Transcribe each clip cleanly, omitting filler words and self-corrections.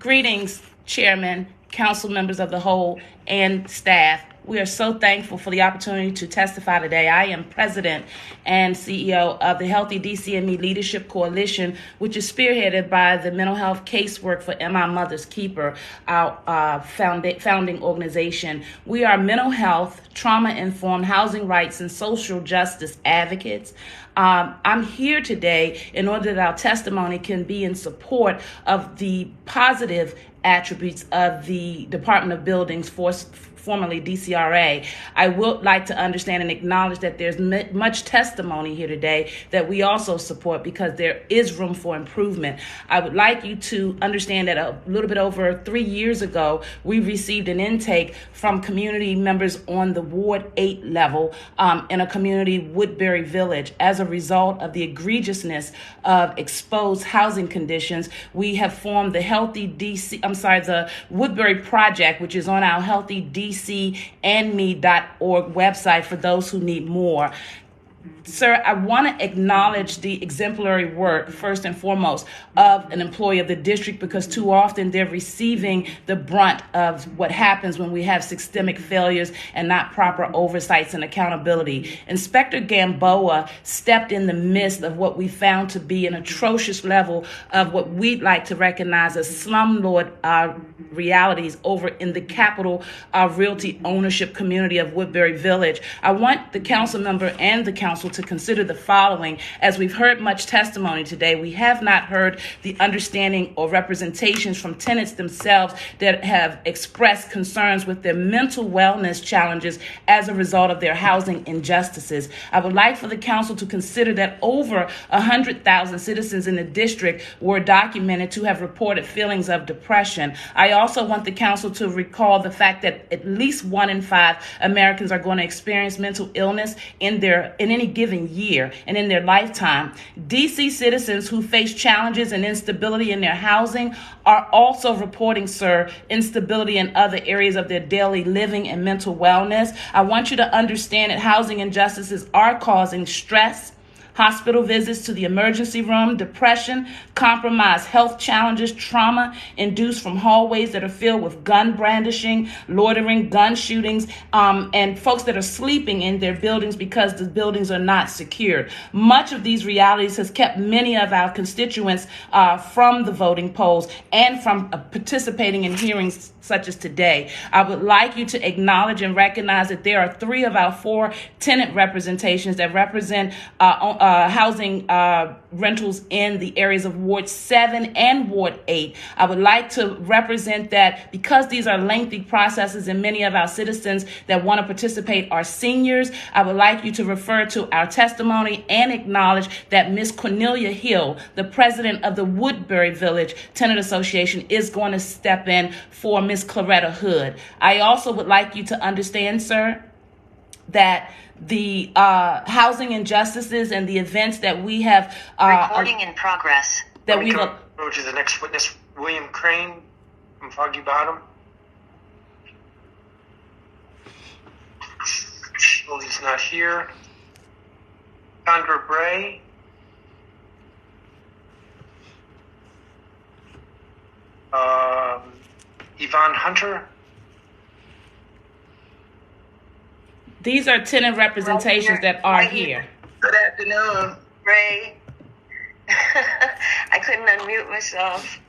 Greetings, Chairman, council members of the whole, and staff. We are so thankful for the opportunity to testify today. I am President and CEO of the Healthy DCME Leadership Coalition, which is spearheaded by the Mental Health Casework for MI Mother's Keeper, our founding organization. We are mental health, trauma-informed housing rights, and social justice advocates. I'm here today in order that our testimony can be in support of the positive attributes of the Department of Buildings, formerly DCRA. I would like to understand and acknowledge that there's much testimony here today that we also support because there is room for improvement. I would like you to understand that a little bit over 3 years ago, we received an intake from community members on the Ward 8 level in a community, Woodbury Village. As a result of the egregiousness of exposed housing conditions, we have formed the Woodbury Project, which is on our Healthy DCandme.org website for those who need more. Sir, I want to acknowledge the exemplary work, first and foremost, of an employee of the district, because too often they're receiving the brunt of what happens when we have systemic failures and not proper oversights and accountability. Inspector Gamboa stepped in the midst of what we found to be an atrocious level of what we'd like to recognize as slumlord realities over in the capital realty ownership community of Woodbury Village. I want the council member and the council to consider the following. As we've heard much testimony today, we have not heard the understanding or representations from tenants themselves that have expressed concerns with their mental wellness challenges as a result of their housing injustices. I would like for the council to consider that over 100,000 citizens in the district were documented to have reported feelings of depression. I also want the council to recall the fact that at least 1 in 5 Americans are going to experience mental illness in any given year and in their lifetime. DC citizens who face challenges and instability in their housing are also reporting, sir, instability in other areas of their daily living and mental wellness. I want you to understand that housing injustices are causing stress, hospital visits to the emergency room, depression, compromised health challenges, trauma induced from hallways that are filled with gun brandishing, loitering, gun shootings, and folks that are sleeping in their buildings because the buildings are not secured. Much of these realities has kept many of our constituents from the voting polls and from participating in hearings such as today. I would like you to acknowledge and recognize that there are 3 of our 4 tenant representations that represent housing rentals in the areas of Ward 7 and Ward 8. I would like to represent that because these are lengthy processes and many of our citizens that want to participate are seniors. I would like you to refer to our testimony and acknowledge that Ms. Cornelia Hill, the president of the Woodbury Village Tenant Association, is going to step in for Ms. Claretta Hood. I also would like you to understand, sir, that the housing injustices and the events that we have recording in progress. That we go to the next witness, William Crane from Foggy Bottom. Well, he's not here. Sandra Bray. Yvonne Hunter. These are tenant representations that are here. Good afternoon, Ray. I couldn't unmute myself.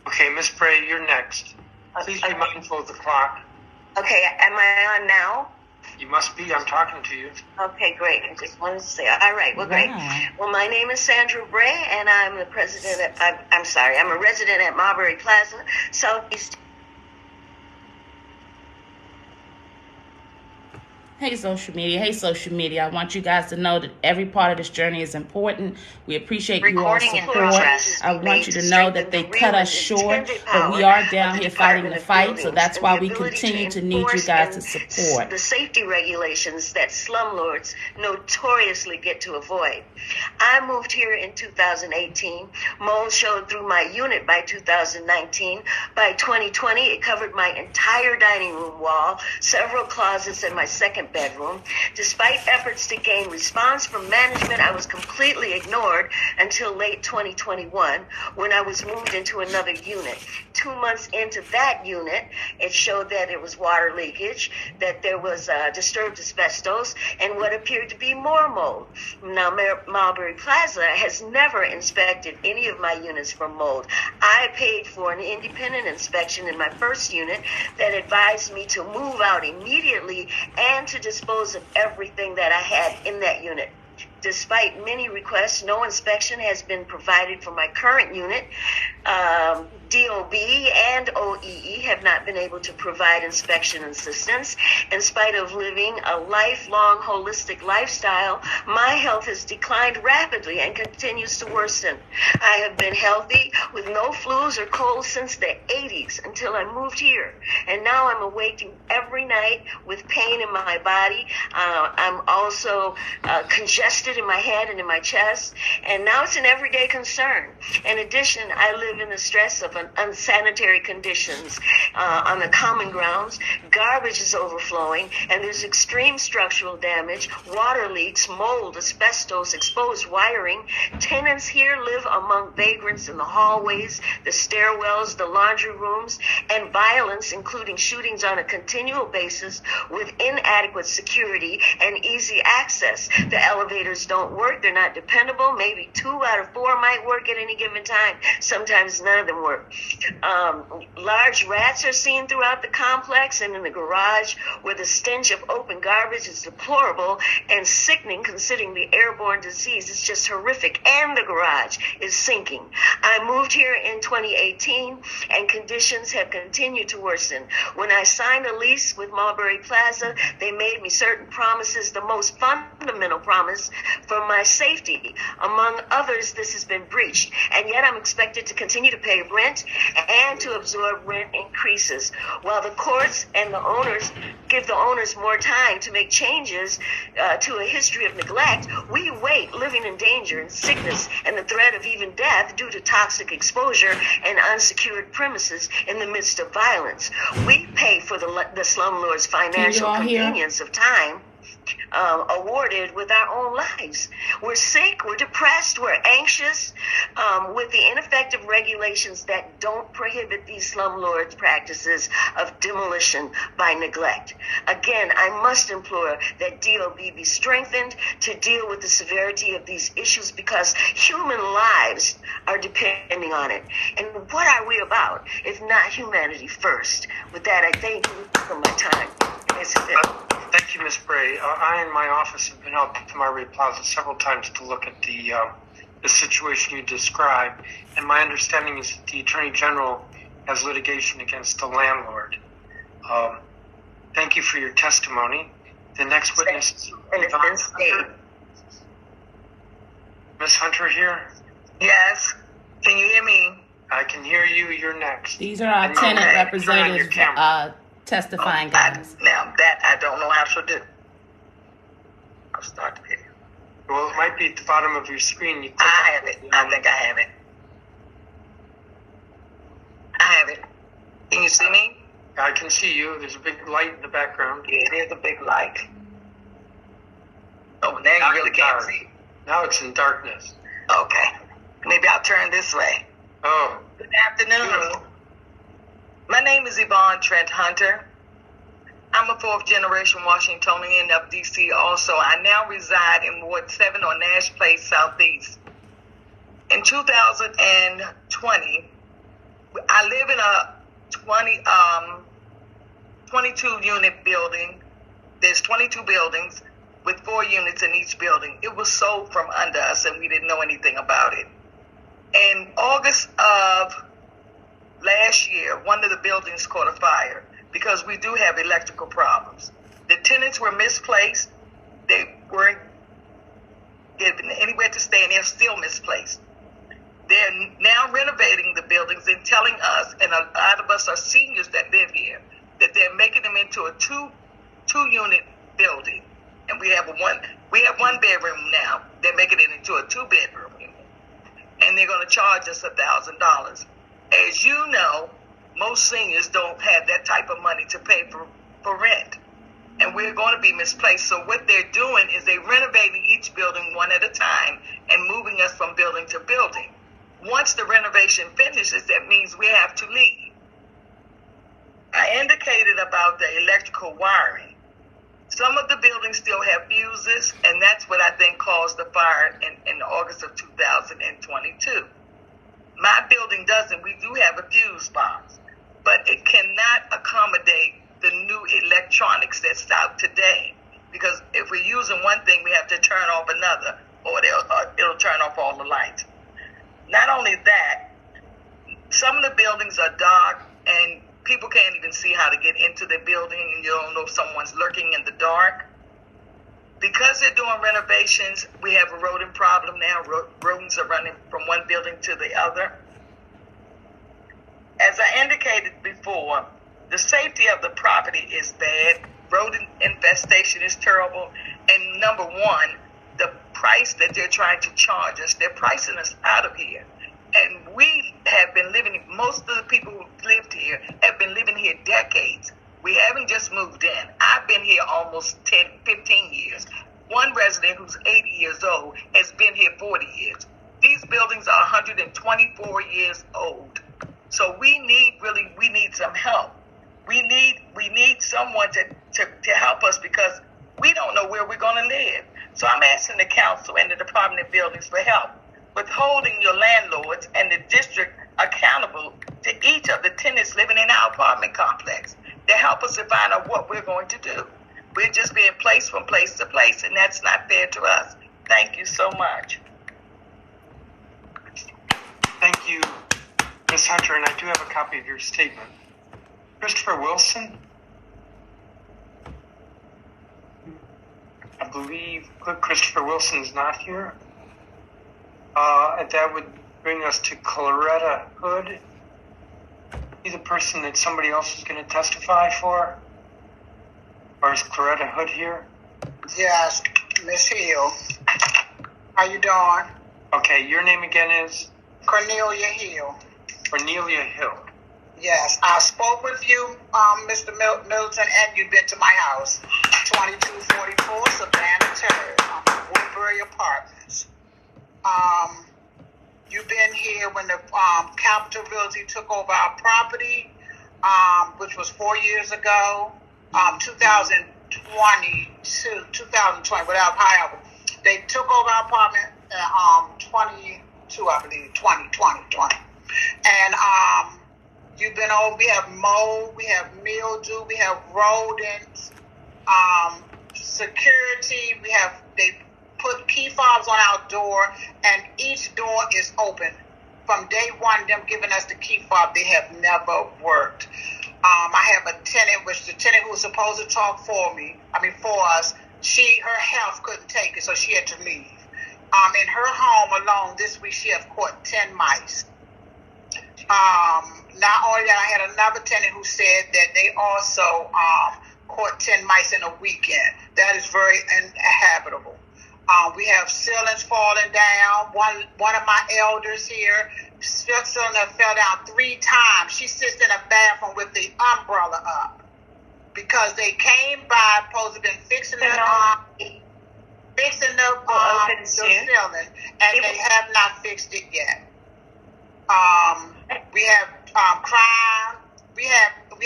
Okay, Miss Bray, you're next. Please be mindful of the clock. Okay, am I on now? You must be. I'm talking to you. Okay, great. I just wanted to say, all right, well, great. Well, my name is Sandra Bray, and I'm the president I'm a resident at Marbury Plaza, Southeast. Hey, social media. I want you guys to know that every part of this journey is important. We appreciate you all support. I want you to know that they cut us short, but we are down here fighting the fight, so that's why we continue to need you guys to support. The safety regulations that slumlords notoriously get to avoid. I moved here in 2018. Mold showed through my unit by 2019. By 2020, it covered my entire dining room wall, several closets, and my second bedroom. Despite efforts to gain response from management, I was completely ignored until late 2021 when I was moved into another unit. 2 months into that unit, it showed that it was water leakage, that there was disturbed asbestos, and what appeared to be more mold. Now, Mulberry Plaza has never inspected any of my units for mold. I paid for an independent inspection in my first unit that advised me to move out immediately and to dispose of everything that I had in that unit. Despite many requests, no inspection has been provided for my current unit. DOB and OEE have not been able to provide inspection assistance. In spite of living a lifelong holistic lifestyle, my health has declined rapidly and continues to worsen. I have been healthy with no flus or colds since the 80s until I moved here. And now I'm awaking every night with pain in my body. I'm also congested in my head and in my chest. And now it's an everyday concern. In addition, I live in the stress of unsanitary conditions on the common grounds. Garbage is overflowing, and there's extreme structural damage, water leaks, mold, asbestos, exposed wiring. Tenants here live among vagrants in the hallways, the stairwells, the laundry rooms, and violence, including shootings on a continual basis with inadequate security and easy access. The elevators don't work. They're not dependable. Maybe 2 out of 4 might work at any given time. Sometimes none of them work. Large rats are seen throughout the complex and in the garage, where the stench of open garbage is deplorable and sickening, considering the airborne disease is just horrific, and the garage is sinking. I moved here in 2018, and conditions have continued to worsen. When I signed a lease with Mulberry Plaza, they made me certain promises, the most fundamental promise for my safety. Among others, this has been breached, and yet I'm expected to continue to pay rent and to absorb rent increases, while the courts and the owners give the owners more time to make changes to a history of neglect. We wait, living in danger and sickness and the threat of even death due to toxic exposure and unsecured premises in the midst of violence. We pay for the slumlord's financial convenience of time awarded with our own lives. We're sick, we're depressed, we're anxious with the ineffective regulations that don't prohibit these slumlords' practices of demolition by neglect. Again, I must implore that DOB be strengthened to deal with the severity of these issues, because human lives are depending on it. And what are we about if not humanity first? With that, I thank you for my time. Thank you, Ms. Bray. I and my office have been out to Mulberry Plaza several times to look at the situation you described, and my understanding is that the Attorney General has litigation against the landlord. Thank you for your testimony. The next witness is Ms. Hunter here? Yes. Can you hear me? I can hear you. You're next. These are our tenant representatives testifying, guys. Now that I don't know how to do. I'll start the video. Well, it might be at the bottom of your screen. I have it. I think I have it. I have it. Can you see me? I can see you. There's a big light in the background. Yeah, it is a big light. Oh, now you really can't see. Now it's in darkness. Okay. Maybe I'll turn this way. Oh. Good afternoon. My name is Yvonne Trent Hunter. I'm a 4th-generation Washingtonian of D.C. also. I now reside in Ward 7 on Nash Place, Southeast. In 2020, I live in a 22-unit building. There's 22 buildings with 4 units in each building. It was sold from under us, and we didn't know anything about it. In August of last year, one of the buildings caught a fire because we do have electrical problems. The tenants were misplaced. They weren't given anywhere to stay, and they're still misplaced. They're now renovating the buildings and telling us, and a lot of us are seniors that live here, that they're making them into a two-unit building. And we have one bedroom now. They're making it into a 2-bedroom unit. And they're going to charge us $1,000. As you know, most seniors don't have that type of money to pay for rent. and we're going to be misplaced. So what they're doing is they're renovating each building one at a time and moving us from building to building. Once the renovation finishes, that means we have to leave. I indicated about the electrical wiring. Some of the buildings still have fuses, and that's what I think caused the fire in August of 2022. My building doesn't. We do have a fuse box, but it cannot accommodate the new electronics that's out today. Because if we're using one thing, we have to turn off another, or it'll turn off all the lights. Not only that, some of the buildings are dark, and people can't even see how to get into the building, and you don't know if someone's lurking in the dark. Because they're doing renovations, we have a rodent problem now. Rodents are running from one building to the other. As I indicated before, the safety of the property is bad. Rodent infestation is terrible. And number one, the price that they're trying to charge us, they're pricing us out of here. And we have been living, most of the people who lived here have been living here decades. We haven't just moved in. I've been here almost 10, 15 years. One resident who's 80 years old has been here 40 years. These buildings are 124 years old. So we need some help. We need someone to help us, because we don't know where we're going to live. So I'm asking the council and the Department of Buildings for help with holding your landlords and the district accountable to each of the tenants living in our apartment complex to help us to find out what we're going to do. We're just being placed from place to place, and that's not fair to us. Thank you so much. Thank you, Ms. Hunter, and I do have a copy of your statement. Christopher Wilson? I believe Christopher Wilson is not here. And that would bring us to Claretta Hood. He's the person that somebody else is going to testify for? Or is Claretta Hood here? Yes, Miss Hill. How you doing? Okay, your name again is? Cornelia Hill. Cornelia Hill. Yes, I spoke with you, Mr. Milton, and you've been to my house, 2244 Savannah Terrace, Woodbury Apartments. You've been here when the Capital Realty took over our property, which was 4 years ago, 2020, whatever, however. They took over our apartment in 22, I believe, 2020. And you've been over, we have mold, we have mildew, we have rodents, security, they put key fobs on our door, and each door is open. From day one, them giving us the key fob, they have never worked. I have a tenant, which the tenant who was supposed to talk for us, her health couldn't take it, so she had to leave. In her home alone this week, she has caught 10 mice. Not only that, I had another tenant who said that they also caught 10 mice in a weekend. That is very inhabitable. We have ceilings falling down. One of my elders here, ceiling fell down 3 times. She sits in a bathroom with the umbrella up because they came by, supposed to have been fixing the ceiling, and they have not fixed it yet. We have crime. We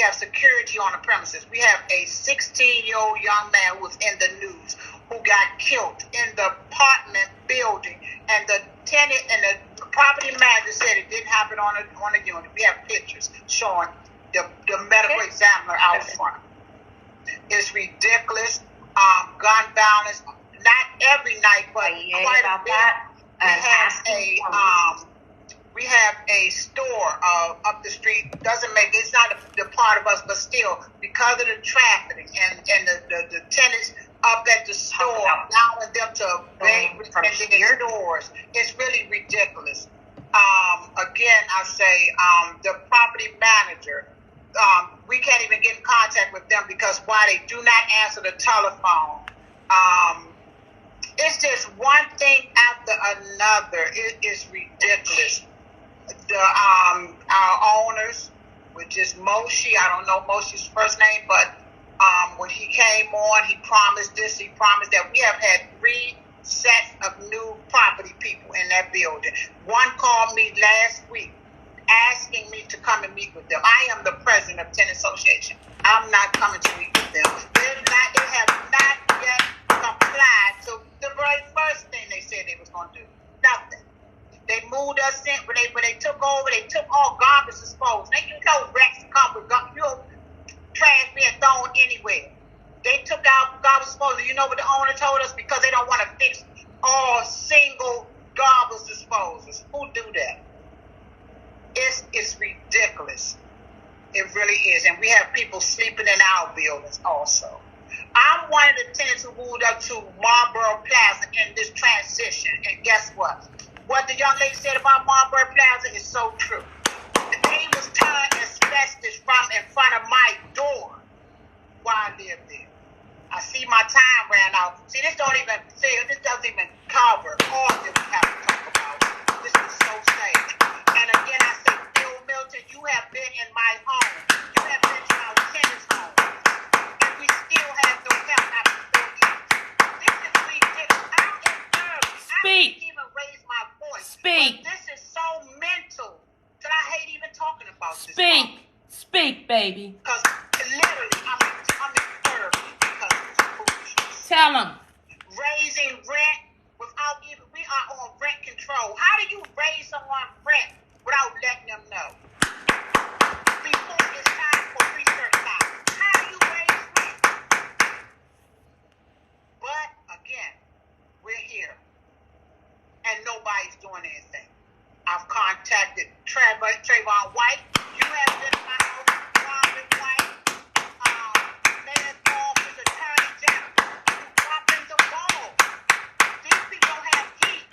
have security on the premises. We have a 16-year-old young man who was in the news who got killed in the apartment building, and the tenant and the property manager said it didn't happen on a unit. We have pictures showing the medical examiner out front. It's ridiculous. Gun violence, not every night, but quite a bit. We have a store up the street. It's not a part of us, but still, because of the trafficking and the tenants up at the store, allowing them to bang within their stores, it's really ridiculous. Again, I say the property manager, we can't even get in contact with them because why they do not answer the telephone. It's just one thing after another. It is ridiculous. Our owners, which is Moshe, I don't know Moshe's first name, but When he came on, he promised this, he promised that. We have had 3 sets of new property people in that building. One called me last week asking me to come and meet with them. I am the president of Tenant Association. I'm not coming to meet with them. They have not yet complied to the very first thing they said they was going to do. Nothing. They moved us in. When they took over, they took all garbage disposal. Now, you know rats come with trash being thrown anywhere. They took out garbage disposal. You know what the owner told us? Because they don't want to fix all single garbage disposals. Who do that? It's ridiculous. It really is. And we have people sleeping in our buildings also. I'm one of the tenants who moved up to Marlboro Plaza in this transition. And guess what? What the young lady said about Marlboro Plaza is so true. They was turned asbestos from in front of my door while I lived there. I see my time ran out. See, this doesn't even cover all that we have to talk about. This is so sad. And again, I say, Bill Milton, you have been in my home. You have been in our tenants' home. And we still have no help after 4 years. This is ridiculous. I'm nervous. Speak. I can't even raise my voice. Speak. But this is so mental that I hate even talking about this. Speak, baby. Because literally, I'm in therapy because of this foolishness. Tell them. Raising rent without even, we are on rent control. How do you raise someone's rent without letting them know? Before it's time for research time. How do you raise rent? But again, we're here. And nobody's doing anything. I've contacted Trayvon White. You have been in my house, Robin White, Mayor's Office, Attorney General. You dropping the ball. These people don't have heat,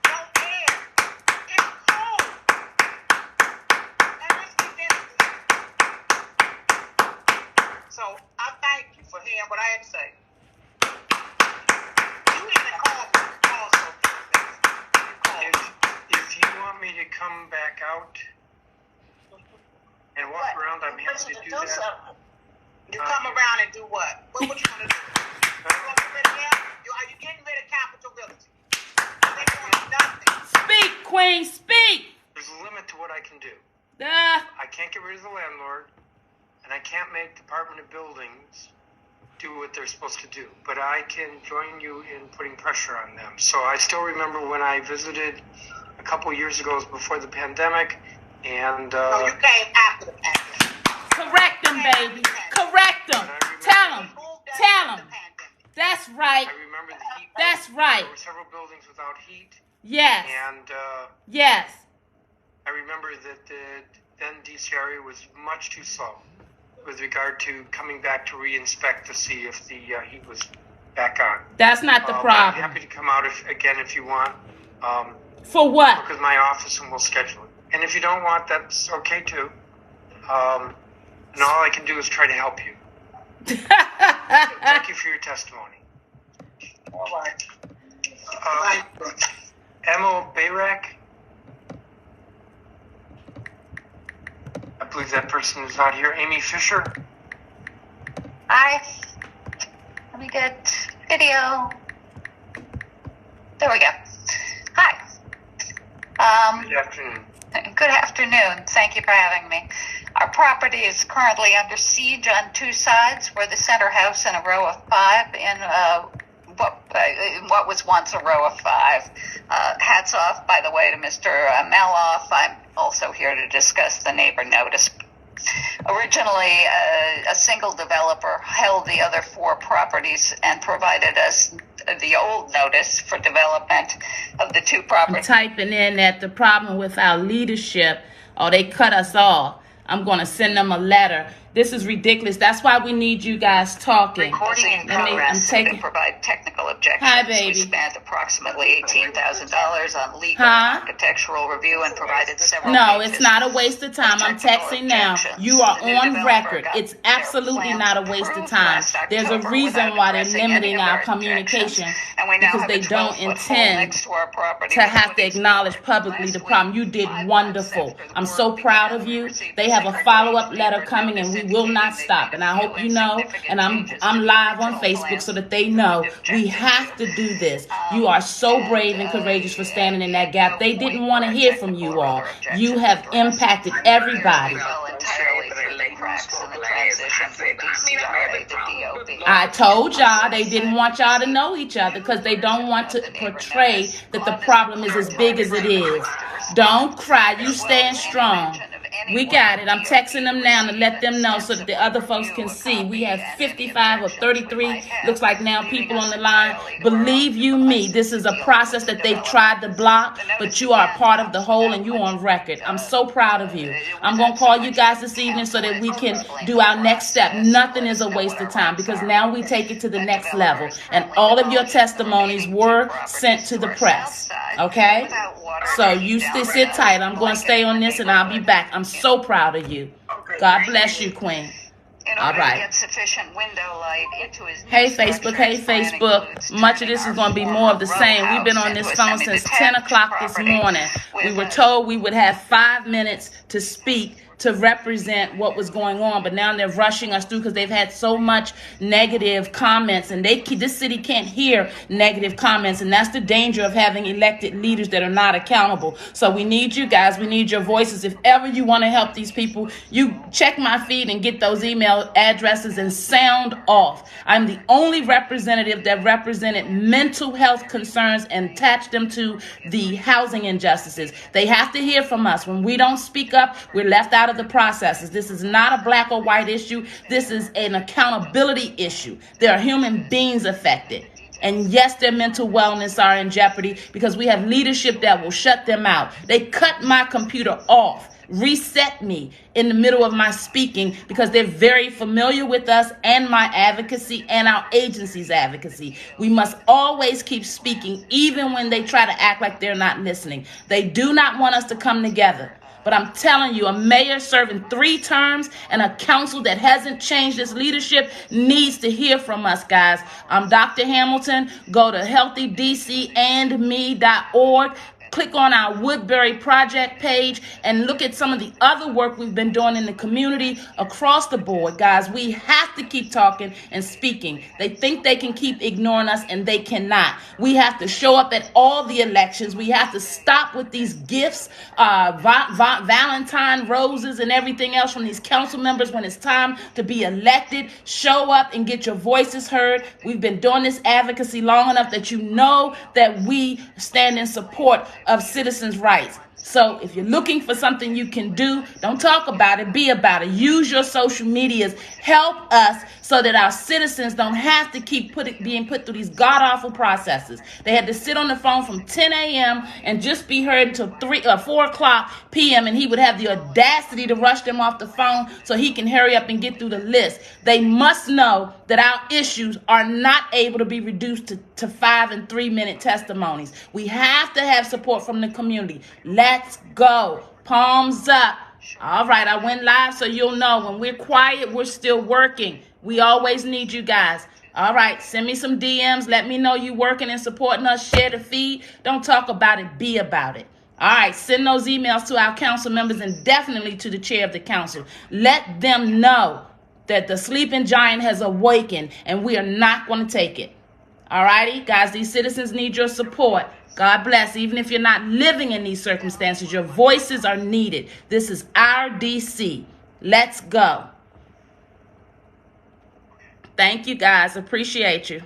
no air. It's cold. And let's be honest. So I thank you for hearing what I had to say. You even called me also. If you want me to come back out and walk around, I'm happy to do that. Something. You come around and do what? What you want to do? You want to get rid of them? Are you getting rid of Capital Realty? They're doing nothing. Speak, Queen, speak. There's a limit to what I can do. Ah. I can't get rid of the landlord, and I can't make Department of Buildings do what they're supposed to do. But I can join you in putting pressure on them. So I still remember when I visited a couple years ago, before the pandemic, and No, you came after the pandemic. Correct them, baby. Correct them. Tell them. That's right. I remember the heat. That's right. There were several buildings without heat. Yes. And Yes. I remember that the then DCRA was much too slow with regard to coming back to re-inspect to see if the heat was back on. That's not the I'm problem. happy to come out if you want. For what? Work with my office and we'll schedule it. And if you don't want, that's okay too. And all I can do is try to help you. Thank you for your testimony. All right. Emil Bayrak. I believe that person is not here. Amy Fisher. Hi. Let me get video. There we go. Hi. Good afternoon. Good afternoon. Thank you for having me. Our property is currently under siege on 2 sides. We're the center house in a row of 5 in what was once a row of 5. Hats off, by the way, to Mr. Meloff. I'm also here to discuss the neighbor notice. Originally, a single developer held the other 4 properties and provided us the old notice for development of the 2 I'm properties. typing in that the problem with our leadership, they cut us off. I'm going to send them a letter. This is ridiculous. That's why we need you guys talking. Recording in progress to provide technical objections. Hi, baby. We spent approximately $18,000 on legal and architectural review and provided several No, pages it's not a waste of time. I'm texting now. You are on record. It's absolutely not a waste of time. There's a reason why they're limiting our communication, because they don't intend to have to acknowledge publicly the problem. You did wonderful. I'm so proud of you. They have a follow-up letter coming, and we will not stop. And I hope you know, and I'm live on Facebook so that they know we have to do this. You are so brave and courageous for standing in that gap. They didn't want to hear from you all. You have impacted everybody. I told y'all they didn't want y'all to know each other because they don't want to portray that the problem is as big as it is. Don't cry. You stand strong. We got it. I'm texting them now to let them know so that the other folks can see. We have 55 or 33, looks like now, people on the line. Believe you me, this is a process that they've tried to block, but you are a part of the whole and you're on record. I'm so proud of you. I'm going to call you guys this evening so that we can do our next step. Nothing is a waste of time because now we take it to the next level. And all of your testimonies were sent to the press. Okay? So you sit tight. I'm going to stay on this and I'll be back. I'm so proud of you. God bless you, Queen. All right. Hey, Facebook. Hey, Facebook. Much of this is going to be more of the same. We've been on this phone since 10 o'clock this morning. We were told we would have 5 minutes to speak to represent what was going on, but now they're rushing us through because they've had so much negative comments, and this city can't hear negative comments, and that's the danger of having elected leaders that are not accountable. So we need you guys. We need your voices. If ever you want to help these people, you check my feed and get those email addresses and sound off. I'm the only representative that represented mental health concerns and attached them to the housing injustices. They have to hear from us. When we don't speak up, we're left out of the processes. This is not a black or white issue. This is an accountability issue. There are human beings affected. And yes, their mental wellness are in jeopardy because we have leadership that will shut them out. They cut my computer off, reset me in the middle of my speaking because they're very familiar with us and my advocacy and our agency's advocacy. We must always keep speaking even when they try to act like they're not listening. They do not want us to come together. But I'm telling you, a mayor serving 3 terms and a council that hasn't changed its leadership needs to hear from us, guys. I'm Dr. Hamilton. Go to healthydcandme.org. Click on our Woodbury Project page and look at some of the other work we've been doing in the community across the board. Guys, we have to keep talking and speaking. They think they can keep ignoring us, and they cannot. We have to show up at all the elections. We have to stop with these gifts, Valentine roses and everything else from these council members when it's time to be elected. Show up and get your voices heard. We've been doing this advocacy long enough that you know that we stand in support of citizens' rights. So if you're looking for something you can do, don't talk about it, be about it. Use your social medias. Help us so that our citizens don't have to keep being put through these god-awful processes. They had to sit on the phone from 10 a.m. and just be heard until 4 o'clock p.m. and he would have the audacity to rush them off the phone so he can hurry up and get through the list. They must know that our issues are not able to be reduced to 5 and 3 minute testimonies. We have to have support from the community. Let's go. Palms up. All right, I went live so you'll know when we're quiet, we're still working. We always need you guys. All right, send me some DMs. Let me know you working and supporting us. Share the feed. Don't talk about it. Be about it. All right, send those emails to our council members and definitely to the chair of the council. Let them know that the sleeping giant has awakened and we are not going to take it. All righty, guys, these citizens need your support. God bless. Even if you're not living in these circumstances, your voices are needed. This is our DC. Let's go. Thank you, guys. Appreciate you.